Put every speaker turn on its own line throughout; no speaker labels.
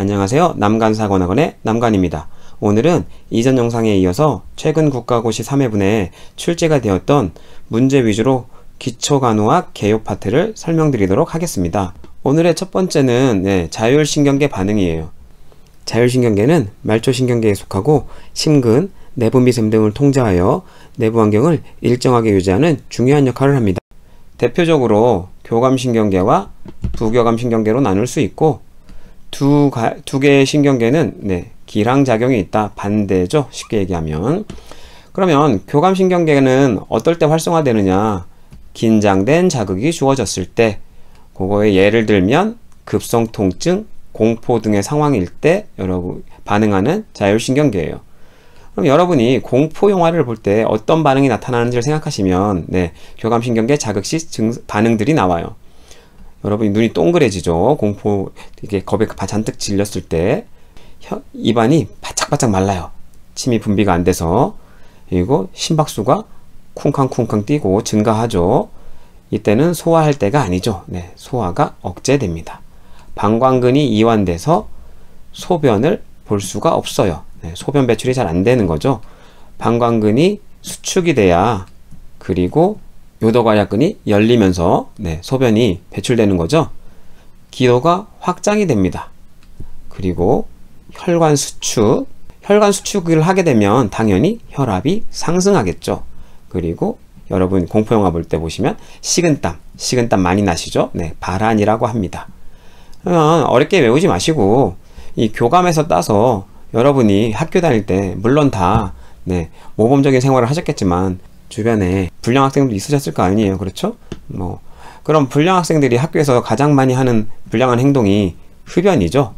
안녕하세요. 남간사관학원의 남간입니다. 오늘은 이전 영상에 이어서 최근 국가고시 3회분에 출제가 되었던 문제 위주로 기초간호학 개요 파트를 설명드리도록 하겠습니다. 오늘의 첫 번째는 자율신경계 반응이에요. 자율신경계는 말초신경계에 속하고 심근, 내분비샘 등을 통제하여 내부 환경을 일정하게 유지하는 중요한 역할을 합니다. 대표적으로 교감신경계와 부교감신경계로 나눌 수 있고 두 개의 신경계는 기량작용이 있다. 반대죠. 쉽게 얘기하면. 그러면 교감신경계는 어떨 때 활성화되느냐? 긴장된 자극이 주어졌을 때, 그거에 예를 들면 급성통증, 공포 등의 상황일 때 여러분 반응하는 자율신경계예요. 그럼 여러분이 공포 영화를 볼 때 어떤 반응이 나타나는지를 생각하시면 교감신경계 자극 시 반응들이 나와요. 여러분이 눈이 동그래지죠. 공포 이게 겁에 잔뜩 질렸을 때 입안이 바짝바짝 말라요. 침이 분비가 안 돼서. 그리고 심박수가 쿵쾅쿵쾅 뛰고 증가하죠. 이때는 소화할 때가 아니죠. 소화가 억제됩니다. 방광근이 이완돼서 소변을 볼 수가 없어요. 소변 배출이 잘 안 되는 거죠. 방광근이 수축이 돼야, 그리고 요도관략근이 열리면서 소변이 배출되는 거죠. 기도가 확장이 됩니다. 그리고 혈관 수축을 하게 되면 당연히 혈압이 상승하겠죠. 그리고 여러분 공포영화 볼 때 보시면 식은땀 많이 나시죠? 발한이라고 합니다. 그러면 어렵게 외우지 마시고 이 교감에서 따서 여러분이 학교 다닐 때 물론 다 모범적인 생활을 하셨겠지만 주변에 불량 학생들도 있으셨을 거 아니에요. 그렇죠? 그럼 불량 학생들이 학교에서 가장 많이 하는 불량한 행동이 흡연이죠.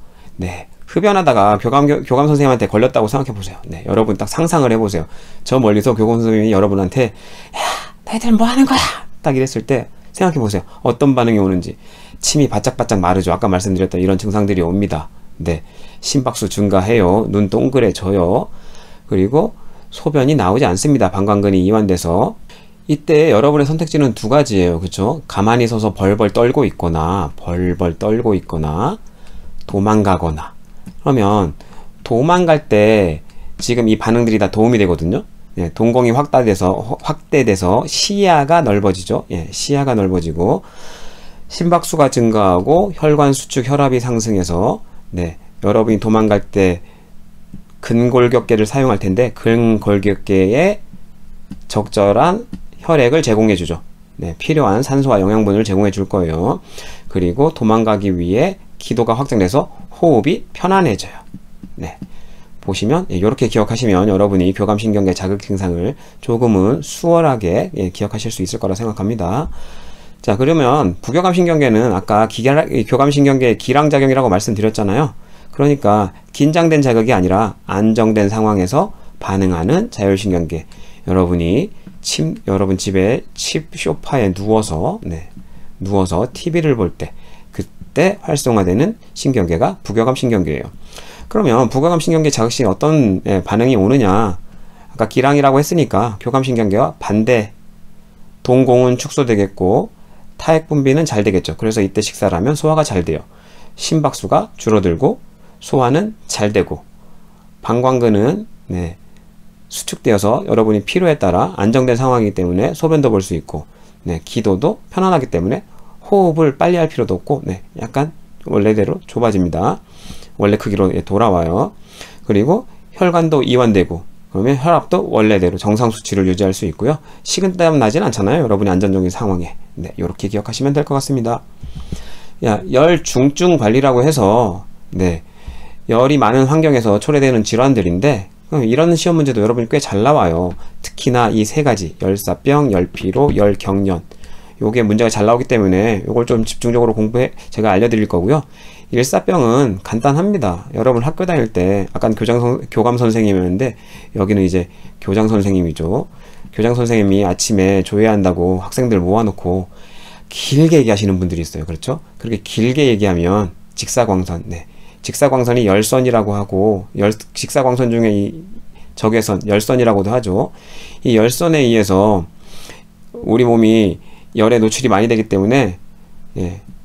흡연하다가 교감 선생님한테 걸렸다고 생각해 보세요. 여러분 딱 상상을 해 보세요. 저 멀리서 교감 선생님이 여러분한테 야, 너희들 뭐 하는 거야? 딱 이랬을 때 생각해 보세요. 어떤 반응이 오는지. 침이 바짝바짝 마르죠. 아까 말씀드렸던 이런 증상들이 옵니다. 심박수 증가해요. 눈 동그래져요. 그리고 소변이 나오지 않습니다. 방광근이 이완돼서. 이때 여러분의 선택지는 두 가지예요. 그렇죠? 가만히 서서 벌벌 떨고 있거나 도망가거나. 그러면 도망갈 때 지금 이 반응들이 다 도움이 되거든요. 동공이 확대돼서 시야가 넓어지죠. 시야가 넓어지고 심박수가 증가하고 혈관 수축, 혈압이 상승해서 여러분이 도망갈 때 근골격계를 사용할 텐데 근골격계에 적절한 혈액을 제공해 주죠. 필요한 산소와 영양분을 제공해 줄 거예요. 그리고 도망가기 위해 기도가 확장돼서 호흡이 편안해져요. 보시면 이렇게 기억하시면 여러분이 교감신경계 자극 증상을 조금은 수월하게 기억하실 수 있을 거라 생각합니다. 자, 그러면 부교감신경계는 아까 교감신경계의 기량작용이라고 말씀드렸잖아요. 그러니까 긴장된 자극이 아니라 안정된 상황에서 반응하는 자율신경계. 여러분 집에 칩 소파에 누워서 TV를 볼 때 그때 활성화되는 신경계가 부교감신경계예요. 그러면 부교감신경계 자극 시 어떤 반응이 오느냐? 아까 기량이라고 했으니까 교감신경계와 반대. 동공은 축소되겠고 타액 분비는 잘 되겠죠. 그래서 이때 식사를 하면 소화가 잘 돼요. 심박수가 줄어들고 소화는 잘 되고 방광근은 수축되어서 여러분이 필요에 따라 안정된 상황이기 때문에 소변도 볼 수 있고 기도도 편안하기 때문에 호흡을 빨리 할 필요도 없고 약간 원래대로 좁아집니다. 원래 크기로 돌아와요. 그리고 혈관도 이완되고 그러면 혈압도 원래대로 정상 수치를 유지할 수 있고요. 식은땀 나진 않잖아요. 여러분이 안정적인 상황에. 이렇게 기억하시면 될 것 같습니다. 열 중증 관리라고 해서 열이 많은 환경에서 초래되는 질환들인데 이런 시험 문제도 여러분이 꽤 잘 나와요. 특히나 이 세 가지 열사병, 열피로, 열경련 요게 문제가 잘 나오기 때문에 요걸 좀 집중적으로 제가 알려드릴 거고요. 일사병은 간단합니다. 여러분 학교 다닐 때 아까 교감 선생님이었는데 여기는 이제 교장 선생님이죠. 교장 선생님이 아침에 조회한다고 학생들 모아놓고 길게 얘기하시는 분들이 있어요. 그렇죠? 그렇게 길게 얘기하면 직사광선, 직사광선이 열선이라고 하고 직사광선 중에 이 적외선, 열선이라고도 하죠. 이 열선에 의해서 우리 몸이 열에 노출이 많이 되기 때문에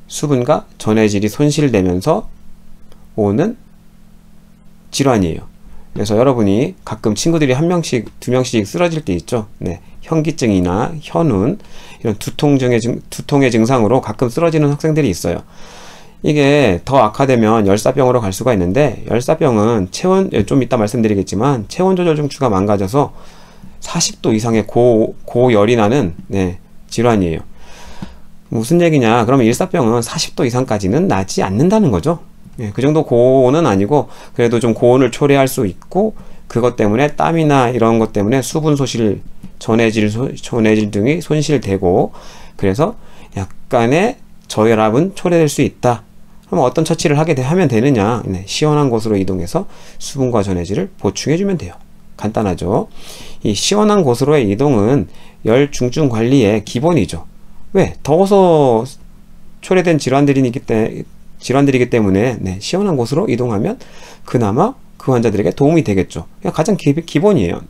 수분과 전해질이 손실되면서 오는 질환이에요. 그래서 여러분이 가끔 친구들이 한 명씩, 두 명씩 쓰러질 때 있죠. 네, 현기증이나 현운 이런 두통의 증상으로 가끔 쓰러지는 학생들이 있어요. 이게 더 악화되면 열사병으로 갈 수가 있는데, 열사병은 좀 이따 말씀드리겠지만 체온 조절 중추가 망가져서 40도 이상의 고열이 나는 질환이에요. 무슨 얘기냐? 그러면 일사병은 40도 이상까지는 나지 않는다는 거죠. 그 정도 고온은 아니고 그래도 좀 고온을 초래할 수 있고, 그것 때문에 땀이나 이런 것 때문에 수분 소실, 전해질 등이 손실되고, 그래서 약간의 저혈압은 초래될 수 있다. 그럼 어떤 처치를 하면 되느냐? 시원한 곳으로 이동해서 수분과 전해질을 보충해주면 돼요. 간단하죠. 이 시원한 곳으로의 이동은 열 중증 관리의 기본이죠. 왜? 더워서 초래된 질환들이기 때문에 시원한 곳으로 이동하면 그나마 그 환자들에게 도움이 되겠죠. 가장 기본이에요. 자,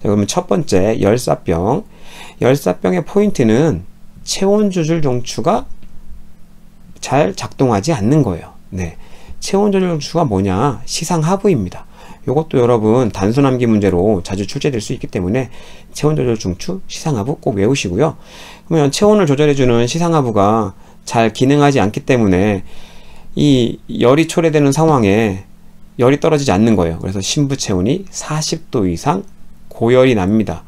그러면 첫 번째, 열사병. 열사병의 포인트는 체온 조절 중추가 잘 작동하지 않는 거예요. 체온 조절 중추가 뭐냐? 시상하부입니다. 이것도 여러분 단순 암기 문제로 자주 출제될 수 있기 때문에 체온 조절 중추, 시상하부 꼭 외우시고요. 그러면 체온을 조절해주는 시상하부가 잘 기능하지 않기 때문에 이 열이 초래되는 상황에 열이 떨어지지 않는 거예요. 그래서 심부 체온이 40도 이상 고열이 납니다.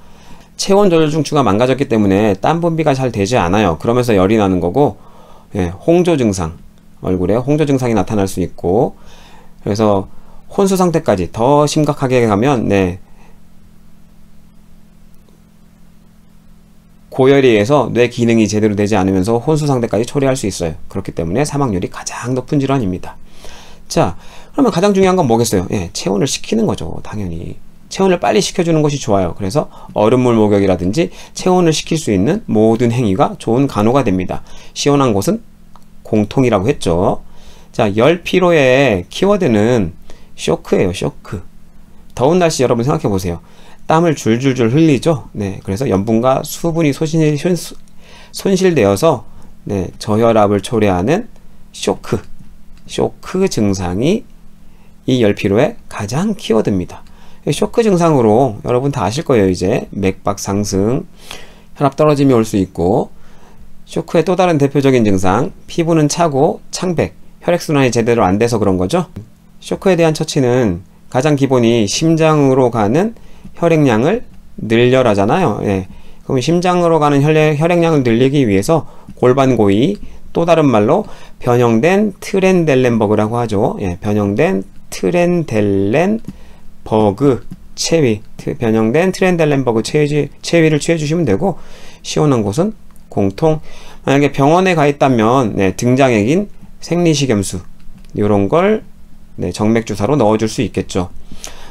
체온 조절 중추가 망가졌기 때문에 땀 분비가 잘 되지 않아요. 그러면서 열이 나는 거고, 홍조 증상, 얼굴에 홍조 증상이 나타날 수 있고, 그래서 혼수 상태까지 더 심각하게 가면 고열에 의해서 뇌 기능이 제대로 되지 않으면서 혼수 상태까지 초래할 수 있어요. 그렇기 때문에 사망률이 가장 높은 질환입니다. 자, 그러면 가장 중요한 건 뭐겠어요? 체온을 식히는 거죠. 당연히 체온을 빨리 식혀주는 것이 좋아요. 그래서 얼음물 목욕이라든지 체온을 식힐 수 있는 모든 행위가 좋은 간호가 됩니다. 시원한 곳은 공통이라고 했죠. 자, 열 피로의 키워드는 쇼크예요. 쇼크. 더운 날씨 여러분 생각해 보세요. 땀을 줄줄줄 흘리죠. 그래서 염분과 수분이 손실되어서 저혈압을 초래하는 쇼크 증상이 이 열피로의 가장 키워드입니다. 쇼크 증상으로 여러분 다 아실 거예요. 이제 맥박 상승, 혈압 떨어짐이 올 수 있고, 쇼크의 또 다른 대표적인 증상, 피부는 차고 창백, 혈액순환이 제대로 안 돼서 그런 거죠. 쇼크에 대한 처치는 가장 기본이 심장으로 가는 혈액량을 늘려라잖아요. 그럼 심장으로 가는 혈액량을 늘리기 위해서 골반고이, 또 다른 말로 변형된 트렌델렌버그라고 하죠. 변형된 트렌델렌버그 체위, 변형된 트렌델렌버그 체위를 취해주시면 되고, 시원한 곳은 공통. 만약에 병원에 가 있다면 등장액인 생리식염수 이런 걸 정맥주사로 넣어줄 수 있겠죠.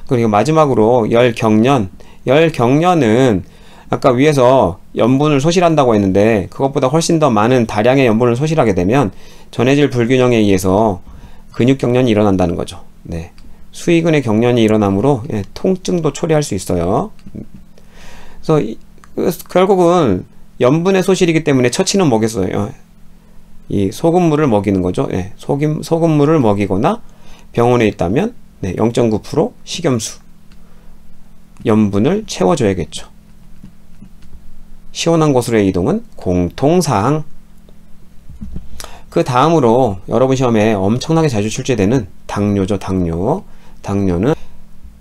그리고 마지막으로 열경련. 열경련은 아까 위에서 염분을 소실한다고 했는데, 그것보다 훨씬 더 많은 다량의 염분을 소실하게 되면 전해질 불균형에 의해서 근육경련이 일어난다는 거죠. 수의근의 경련이 일어나므로 통증도 초래할 수 있어요. 그래서 결국은 염분의 소실이기 때문에 처치는 뭐겠어요? 이 소금물을 먹이는 거죠. 소금물을 먹이거나 병원에 있다면 0.9% 식염수, 염분을 채워줘야겠죠. 시원한 곳으로의 이동은 공통사항. 그 다음으로 여러분 시험에 엄청나게 자주 출제되는 당뇨죠. 당뇨는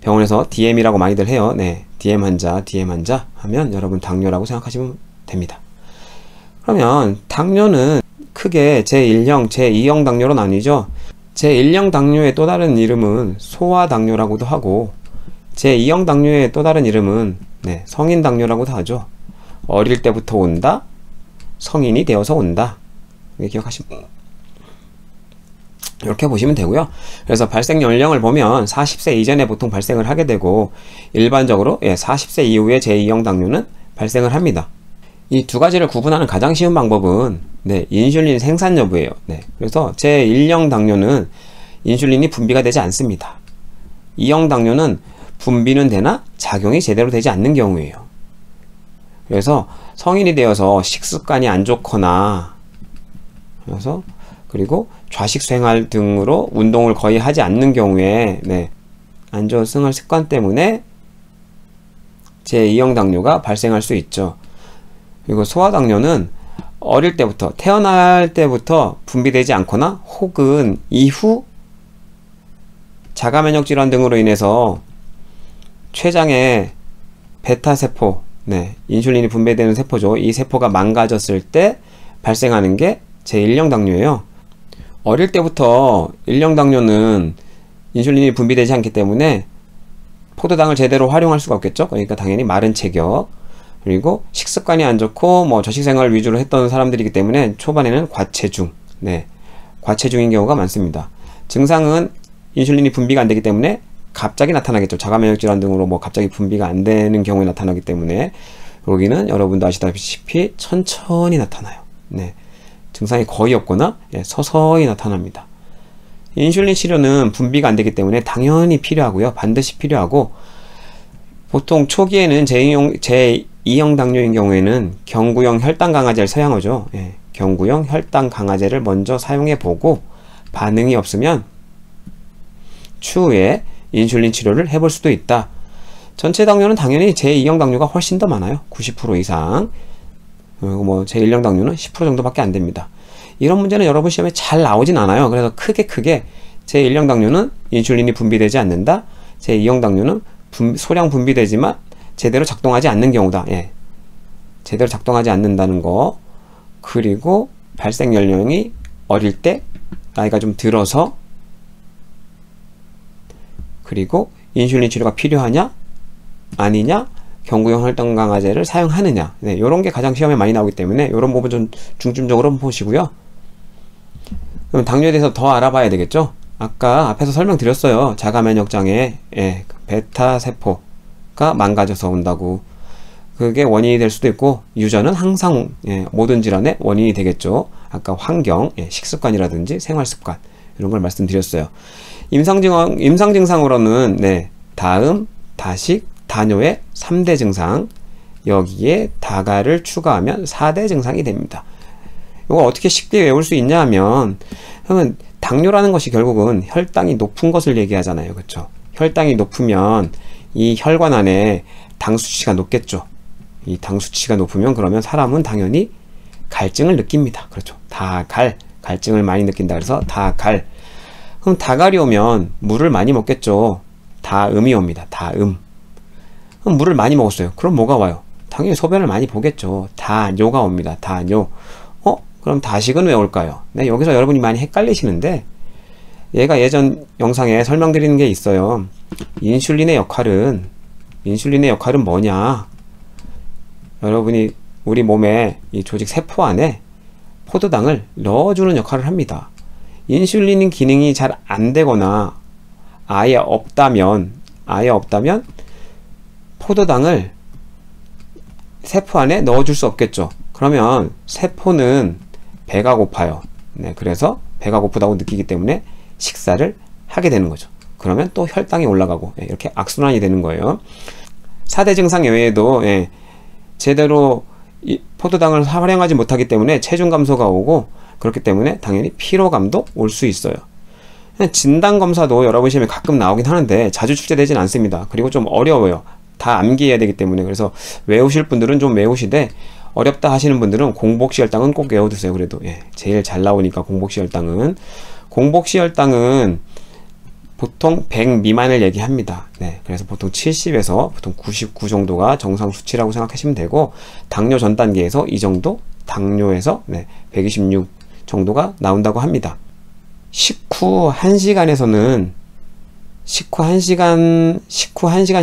병원에서 DM이라고 많이들 해요. DM 환자 하면 여러분 당뇨라고 생각하시면 됩니다. 그러면 당뇨는 크게 제1형, 제2형 당뇨로 나뉘죠. 제1형 당뇨의 또 다른 이름은 소아당뇨라고도 하고, 제2형 당뇨의 또 다른 이름은 성인 당뇨라고도 하죠. 어릴 때부터 온다, 성인이 되어서 온다. 기억하시면 이렇게 보시면 되고요. 그래서 발생 연령을 보면 40세 이전에 보통 발생을 하게 되고, 일반적으로 40세 이후에 제2형 당뇨는 발생을 합니다. 이 두 가지를 구분하는 가장 쉬운 방법은 인슐린 생산 여부예요. 그래서 제1형 당뇨는 인슐린이 분비가 되지 않습니다. 2형 당뇨는 분비는 되나 작용이 제대로 되지 않는 경우예요. 그래서 성인이 되어서 식습관이 안 좋거나, 그리고 좌식 생활 등으로 운동을 거의 하지 않는 경우에 안 좋은 생활 습관 때문에 제2형 당뇨가 발생할 수 있죠. 그리고 소아당뇨는 어릴 때부터, 태어날 때부터 분비되지 않거나 혹은 이후 자가면역 질환 등으로 인해서 췌장에 베타세포, 인슐린이 분비되는 세포죠. 이 세포가 망가졌을 때 발생하는 게 제1형 당뇨예요. 어릴 때부터 1형 당뇨는 인슐린이 분비되지 않기 때문에 포도당을 제대로 활용할 수가 없겠죠. 그러니까 당연히 마른 체격, 그리고 식습관이 안 좋고 뭐 저식생활 위주로 했던 사람들이기 때문에 초반에는 과체중, 과체중인 경우가 많습니다. 증상은 인슐린이 분비가 안 되기 때문에 갑자기 나타나겠죠. 자가면역 질환 등으로 뭐 갑자기 분비가 안 되는 경우에 나타나기 때문에 여기는 여러분도 아시다시피 천천히 나타나요. 증상이 거의 없거나 서서히 나타납니다. 인슐린 치료는 분비가 안 되기 때문에 당연히 필요하고요. 반드시 필요하고, 보통 초기에는 제2형 당뇨인 경우에는 경구형 혈당 강화제를 사용하죠. 경구형 혈당 강화제를 먼저 사용해 보고 반응이 없으면 추후에 인슐린 치료를 해볼 수도 있다. 전체 당뇨는 당연히 제2형 당뇨가 훨씬 더 많아요. 90% 이상. 그리고 뭐 제1형 당뇨는 10% 정도밖에 안 됩니다. 이런 문제는 여러분 시험에 잘 나오진 않아요. 그래서 크게 제1형 당뇨는 인슐린이 분비되지 않는다. 제2형 당뇨는 소량 분비되지만 제대로 작동하지 않는 경우다. 제대로 작동하지 않는다는 거. 그리고 발생 연령이 어릴 때, 나이가 좀 들어서, 그리고 인슐린 치료가 필요하냐 아니냐, 경구형 혈당 강화제를 사용하느냐, 이런 게 가장 시험에 많이 나오기 때문에 이런 부분 좀 중점적으로 보시고요. 그럼 당뇨에 대해서 더 알아봐야 되겠죠. 아까 앞에서 설명드렸어요. 자가면역장애, 베타 세포가 망가져서 온다고. 그게 원인이 될 수도 있고, 유전은 항상 모든 질환의 원인이 되겠죠. 아까 환경, 식습관이라든지 생활습관, 이런 걸 말씀드렸어요. 임상증상으로는 다음, 다식, 다뇨의 3대 증상, 여기에 다가를 추가하면 4대 증상이 됩니다. 이거 어떻게 쉽게 외울 수 있냐 하면, 그러면 당뇨라는 것이 결국은 혈당이 높은 것을 얘기하잖아요. 그렇죠? 혈당이 높으면 이 혈관 안에 당 수치가 높겠죠. 이 당 수치가 높으면 그러면 사람은 당연히 갈증을 느낍니다. 그렇죠? 갈증을 많이 느낀다. 그래서 다갈. 그럼 다갈이 오면 물을 많이 먹겠죠. 다음이 옵니다. 다음. 그럼 물을 많이 먹었어요. 그럼 뭐가 와요? 당연히 소변을 많이 보겠죠. 다뇨가 옵니다. 다뇨. 그럼 다식은 왜 올까요? 여기서 여러분이 많이 헷갈리시는데, 얘가 예전 영상에 설명드리는 게 있어요. 인슐린의 역할은 뭐냐? 여러분이 우리 몸에 이 조직 세포 안에 포도당을 넣어주는 역할을 합니다. 인슐린 기능이 잘 안 되거나 아예 없다면 포도당을 세포 안에 넣어줄 수 없겠죠. 그러면 세포는 배가 고파요. 그래서 배가 고프다고 느끼기 때문에 식사를 하게 되는 거죠. 그러면 또 혈당이 올라가고, 이렇게 악순환이 되는 거예요. 4대 증상 외에도 제대로 포도당을 활용하지 못하기 때문에 체중 감소가 오고, 그렇기 때문에 당연히 피로감도 올 수 있어요. 진단검사도 여러분 시험에 가끔 나오긴 하는데 자주 출제되진 않습니다. 그리고 좀 어려워요. 다 암기해야 되기 때문에. 그래서 외우실 분들은 좀 외우시되, 어렵다 하시는 분들은 공복시 혈당은 꼭 외워두세요. 그래도 제일 잘 나오니까. 공복시 혈당은 보통 100 미만을 얘기합니다. 그래서 보통 70에서 보통 99 정도가 정상 수치라고 생각하시면 되고, 당뇨 전 단계에서 이 정도, 당뇨에서 126 정도가 나온다고 합니다. 식후 1시간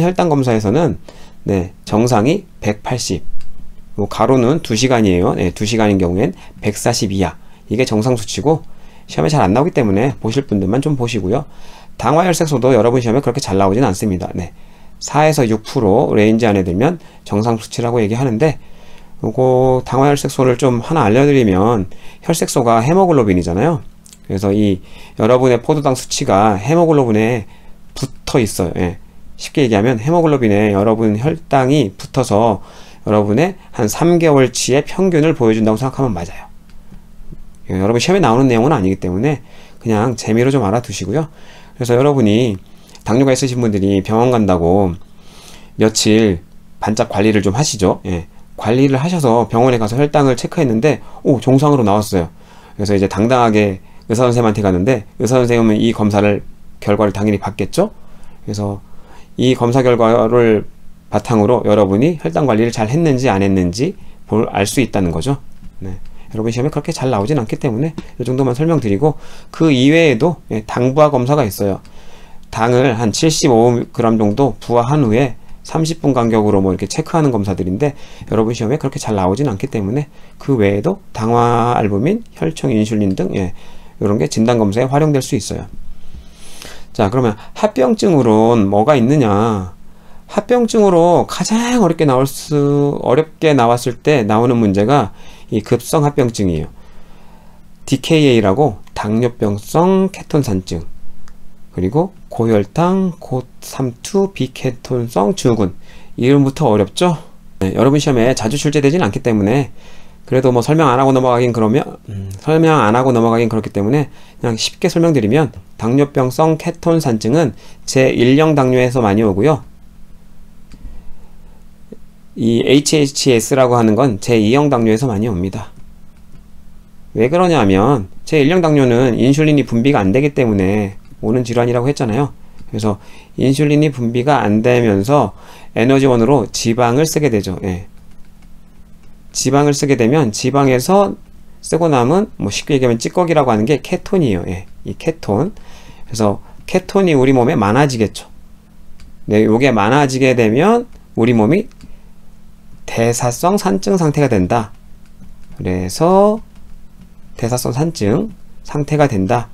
혈당 검사에서는 정상이 180, 가로는 2시간이에요. 2시간인 경우엔 140 이하. 이게 정상 수치고, 시험에 잘 안 나오기 때문에 보실 분들만 좀 보시고요. 당화혈색소도 여러분 시험에 그렇게 잘 나오진 않습니다. 4에서 6% 레인지 안에 들면 정상 수치라고 얘기하는데, 요거 당화혈색소를 좀 하나 알려드리면, 혈색소가 헤모글로빈이잖아요. 그래서 이 여러분의 포도당 수치가 헤모글로빈에 붙어 있어요. 쉽게 얘기하면 헤모글로빈에 여러분 혈당이 붙어서 여러분의 한 3개월치의 평균을 보여준다고 생각하면 맞아요. 여러분 시험에 나오는 내용은 아니기 때문에 그냥 재미로 좀 알아두시고요. 그래서 여러분이 당뇨가 있으신 분들이 병원 간다고 며칠 반짝 관리를 좀 하시죠. 예. 관리를 하셔서 병원에 가서 혈당을 체크했는데 정상으로 나왔어요. 그래서 이제 당당하게 의사 선생님한테 갔는데 의사 선생님은 이 결과를 당연히 받겠죠. 그래서 이 검사 결과를 바탕으로 여러분이 혈당 관리를 잘 했는지 안 했는지 알 수 있다는 거죠. 네. 여러분 시험에 그렇게 잘 나오진 않기 때문에 이 정도만 설명드리고, 그 이외에도 당부하 검사가 있어요. 당을 한 75g 정도 부하한 후에 30분 간격으로 뭐 이렇게 체크하는 검사들인데, 여러분 시험에 그렇게 잘 나오진 않기 때문에 그 외에도 당화 알부민, 혈청 인슐린 등 이런 게 진단 검사에 활용될 수 있어요. 자, 그러면 합병증으로는 뭐가 있느냐? 합병증으로 가장 어렵게 나왔을 때 나오는 문제가 이 급성 합병증이에요. DKA라고 당뇨병성 케톤산증, 그리고 고혈당, 고삼투 비케톤성 증후군. 이름부터 어렵죠? 네, 여러분 시험에 자주 출제되진 않기 때문에 그래도 뭐 설명 안 하고 넘어가긴 그렇기 때문에 그냥 쉽게 설명드리면, 당뇨병성 케톤산증은 제1형 당뇨에서 많이 오고요. 이 HHS라고 하는 건 제2형 당뇨에서 많이 옵니다. 왜 그러냐면 제1형 당뇨는 인슐린이 분비가 안 되기 때문에 오는 질환이라고 했잖아요. 그래서 인슐린이 분비가 안 되면서 에너지원으로 지방을 쓰게 되죠. 예. 지방을 쓰게 되면 지방에서 쓰고 남은, 뭐 쉽게 얘기하면 찌꺼기라고 하는 게 케톤이에요. 예. 이 케톤. 그래서 케톤이 우리 몸에 많아지겠죠. 네, 요게 많아지게 되면 우리 몸이 대사성 산증 상태가 된다. 그래서 대사성 산증 상태가 된다.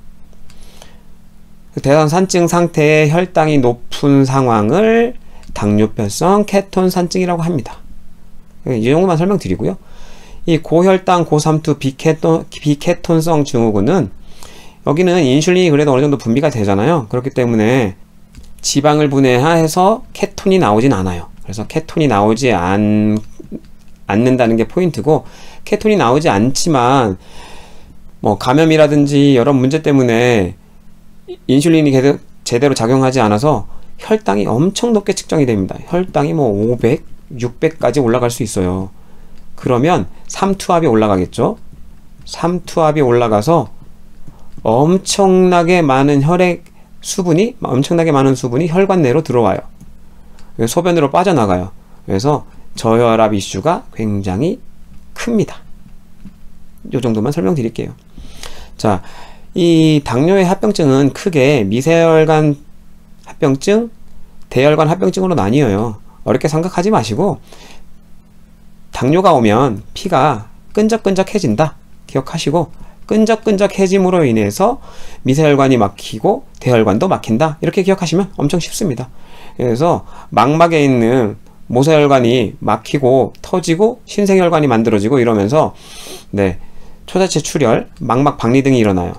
대사성 산증 상태의 혈당이 높은 상황을 당뇨병성 케톤 산증이라고 합니다. 이 정도만 설명드리고요. 이 고혈당, 고삼투 비케톤성 증후군은, 여기는 인슐린이 그래도 어느 정도 분비가 되잖아요. 그렇기 때문에 지방을 분해해서 케톤이 나오진 않아요. 그래서 케톤이 나오지 않는다는 게 포인트고, 케톤이 나오지 않지만 뭐 감염이라든지 여러 문제 때문에 인슐린이 제대로 작용하지 않아서 혈당이 엄청 높게 측정이 됩니다. 혈당이 뭐 500, 600까지 올라갈 수 있어요. 그러면 삼투압이 올라가겠죠. 삼투압이 올라가서 엄청나게 많은 수분이 혈관 내로 들어와요. 소변으로 빠져나가요. 그래서 저혈압 이슈가 굉장히 큽니다. 이 정도만 설명드릴게요. 자, 이 당뇨의 합병증은 크게 미세혈관 합병증, 대혈관 합병증으로 나뉘어요. 어렵게 생각하지 마시고, 당뇨가 오면 피가 끈적끈적해진다 기억하시고, 끈적끈적해짐으로 인해서 미세혈관이 막히고 대혈관도 막힌다, 이렇게 기억하시면 엄청 쉽습니다. 그래서 망막에 있는 모세혈관이 막히고 터지고 신생혈관이 만들어지고 이러면서 초자체 출혈, 망막 박리 등이 일어나요.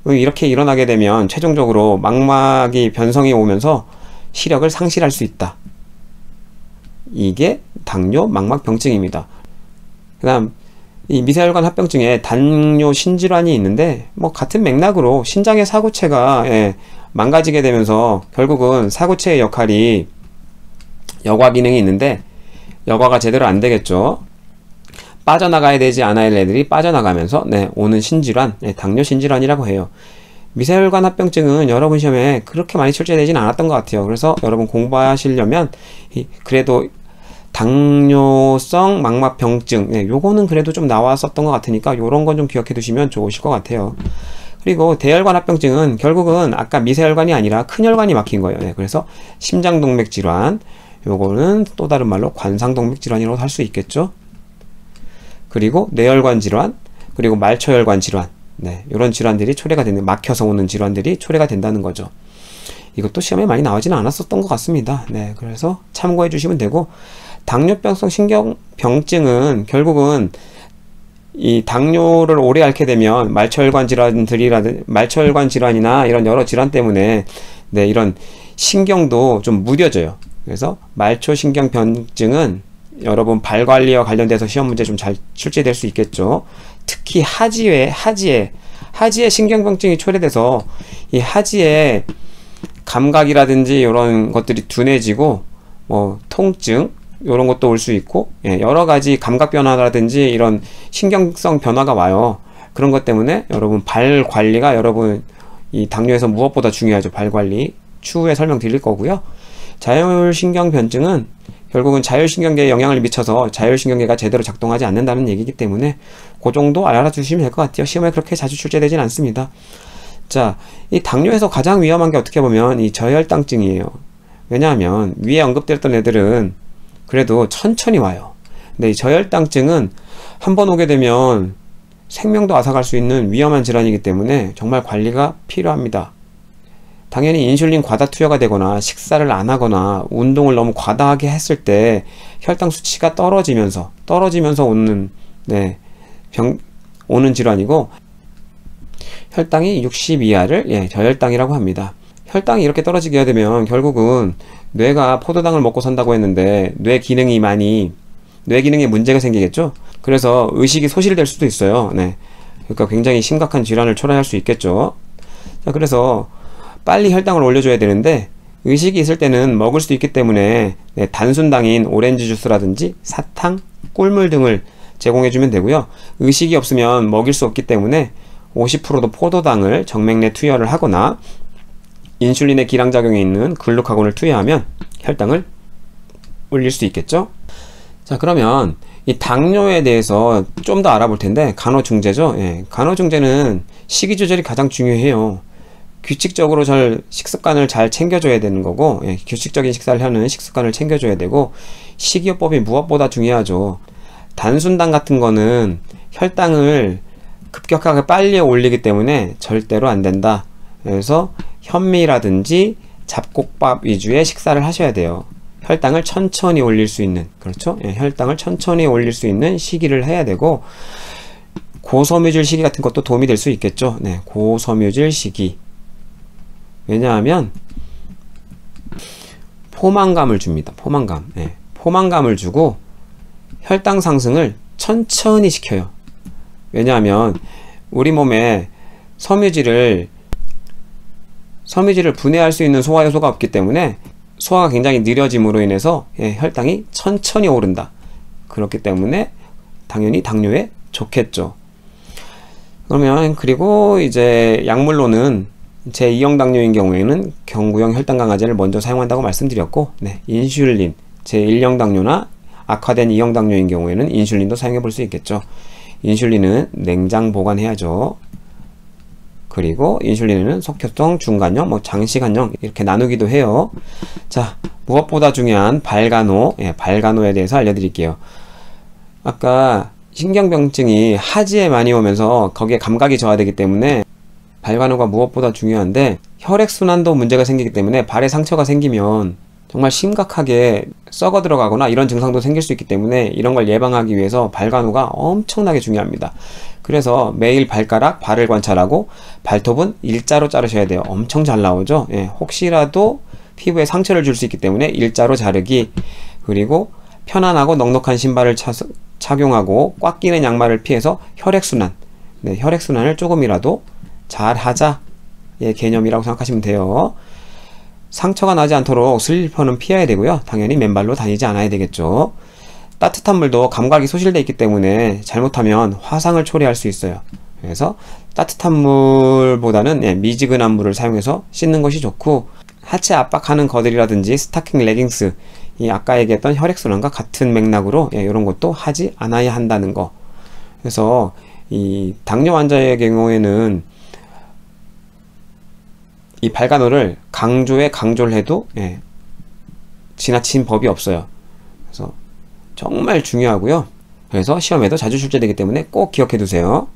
이렇게 일어나게 되면 최종적으로 망막이 변성이 오면서 시력을 상실할 수 있다. 이게 당뇨 망막병증입니다. 그 다음 이 미세혈관 합병증에 당뇨 신질환이 있는데, 뭐 같은 맥락으로 신장의 사구체가 망가지게 되면서 결국은 사구체의 역할이 여과 기능이 있는데 여과가 제대로 안 되겠죠. 빠져나가야 되지 않아야 할 애들이 빠져나가면서 오는 신질환, 당뇨 신질환이라고 해요. 미세혈관 합병증은 여러분 시험에 그렇게 많이 출제되진 않았던 것 같아요. 그래서 여러분 공부하시려면 그래도 당뇨성 망막병증, 요거는 그래도 좀 나왔었던 것 같으니까 요런 건 좀 기억해 두시면 좋으실 것 같아요. 그리고 대혈관 합병증은 결국은 아까 미세혈관이 아니라 큰 혈관이 막힌 거예요. 그래서 심장동맥 질환, 요거는 또 다른 말로 관상동맥 질환이라고 할 수 있겠죠. 그리고 뇌혈관 질환, 그리고 말초혈관 질환, 이런 질환들이 초래가 되는, 막혀서 오는 질환들이 초래가 된다는 거죠. 이것도 시험에 많이 나오지는 않았었던 것 같습니다. 그래서 참고해 주시면 되고, 당뇨병성 신경병증은 결국은 이 당뇨를 오래 앓게 되면 말초혈관 질환이나 이런 여러 질환 때문에 이런 신경도 좀 무뎌져요. 그래서 말초신경병증은 여러분 발 관리와 관련돼서 시험 문제 좀 잘 출제될 수 있겠죠. 특히 하지에 신경병증이 초래돼서 이 하지에 감각이라든지 이런 것들이 둔해지고 뭐 통증 이런 것도 올 수 있고, 여러 가지 감각 변화라든지 이런 신경성 변화가 와요. 그런 것 때문에 여러분 발 관리가 여러분 이 당뇨에서 무엇보다 중요하죠. 발 관리 추후에 설명드릴 거고요. 자율신경변증은 결국은 자율신경계에 영향을 미쳐서 자율신경계가 제대로 작동하지 않는다는 얘기이기 때문에 그 정도 알아두시면 될 것 같아요. 시험에 그렇게 자주 출제되진 않습니다. 자, 이 당뇨에서 가장 위험한 게 어떻게 보면 이 저혈당증이에요. 왜냐하면 위에 언급됐던 애들은 그래도 천천히 와요. 근데 이 저혈당증은 한번 오게 되면 생명도 앗아갈 수 있는 위험한 질환이기 때문에 정말 관리가 필요합니다. 당연히 인슐린 과다 투여가 되거나 식사를 안 하거나 운동을 너무 과다하게 했을 때 혈당 수치가 떨어지면서 오는 오는 질환이고, 혈당이 60 이하를 저혈당이라고 합니다. 혈당이 이렇게 떨어지게 되면 결국은 뇌가 포도당을 먹고 산다고 했는데 뇌 기능에 문제가 생기겠죠. 그래서 의식이 소실될 수도 있어요. 그러니까 굉장히 심각한 질환을 초래할 수 있겠죠. 자, 그래서 빨리 혈당을 올려줘야 되는데 의식이 있을 때는 먹을 수도 있기 때문에 단순당인 오렌지 주스라든지 사탕, 꿀물 등을 제공해주면 되고요. 의식이 없으면 먹일 수 없기 때문에 50%도 포도당을 정맥 내 투여를 하거나 인슐린의 기량작용에 있는 글루카곤을 투여하면 혈당을 올릴 수 있겠죠. 자, 그러면 이 당뇨에 대해서 좀 더 알아볼 텐데, 간호중재죠. 간호중재는 식이 조절이 가장 중요해요. 규칙적으로 식습관을 잘 챙겨줘야 되는 거고, 규칙적인 식사를 하는 식습관을 챙겨줘야 되고, 식이요법이 무엇보다 중요하죠. 단순당 같은 거는 혈당을 급격하게 빨리 올리기 때문에 절대로 안 된다. 그래서 현미라든지 잡곡밥 위주의 식사를 하셔야 돼요. 혈당을 천천히 올릴 수 있는, 그렇죠? 혈당을 천천히 올릴 수 있는 시기를 해야 되고, 고섬유질 시기 같은 것도 도움이 될 수 있겠죠. 고섬유질 시기. 왜냐하면 포만감을 줍니다. 포만감을 주고 혈당 상승을 천천히 시켜요. 왜냐하면 우리 몸에 섬유질을 분해할 수 있는 소화효소가 없기 때문에 소화가 굉장히 느려짐으로 인해서 혈당이 천천히 오른다. 그렇기 때문에 당연히 당뇨에 좋겠죠. 그러면 그리고 이제 약물로는 제2형 당뇨인 경우에는 경구형 혈당 강화제를 먼저 사용한다고 말씀드렸고, 인슐린, 제1형 당뇨나 악화된 2형 당뇨인 경우에는 인슐린도 사용해 볼 수 있겠죠. 인슐린은 냉장 보관해야죠. 그리고 인슐린은 속효성, 중간형, 장시간형 이렇게 나누기도 해요. 자, 무엇보다 중요한 발간호, 발간호에 대해서 알려드릴게요. 아까 신경병증이 하지에 많이 오면서 거기에 감각이 저하되기 때문에 발간호가 무엇보다 중요한데, 혈액순환도 문제가 생기기 때문에 발에 상처가 생기면 정말 심각하게 썩어 들어가거나 이런 증상도 생길 수 있기 때문에 이런 걸 예방하기 위해서 발간호가 엄청나게 중요합니다. 그래서 매일 발가락, 발을 관찰하고 발톱은 일자로 자르셔야 돼요. 엄청 잘 나오죠. 혹시라도 피부에 상처를 줄 수 있기 때문에 일자로 자르기, 그리고 편안하고 넉넉한 신발을 착용하고 꽉 끼는 양말을 피해서 혈액순환, 혈액순환을 조금이라도 잘 하자의 개념이라고 생각하시면 돼요. 상처가 나지 않도록 슬리퍼는 피해야 되고요. 당연히 맨발로 다니지 않아야 되겠죠. 따뜻한 물도 감각이 소실되어 있기 때문에 잘못하면 화상을 초래할 수 있어요. 그래서 따뜻한 물보다는 미지근한 물을 사용해서 씻는 것이 좋고, 하체 압박하는 거들이라든지 스타킹 레깅스, 이 아까 얘기했던 혈액순환과 같은 맥락으로 이런 것도 하지 않아야 한다는 거. 그래서 이 당뇨 환자의 경우에는 이 발간호를 강조를 해도 지나친 법이 없어요. 그래서 정말 중요하고요. 그래서 시험에도 자주 출제되기 때문에 꼭 기억해 두세요.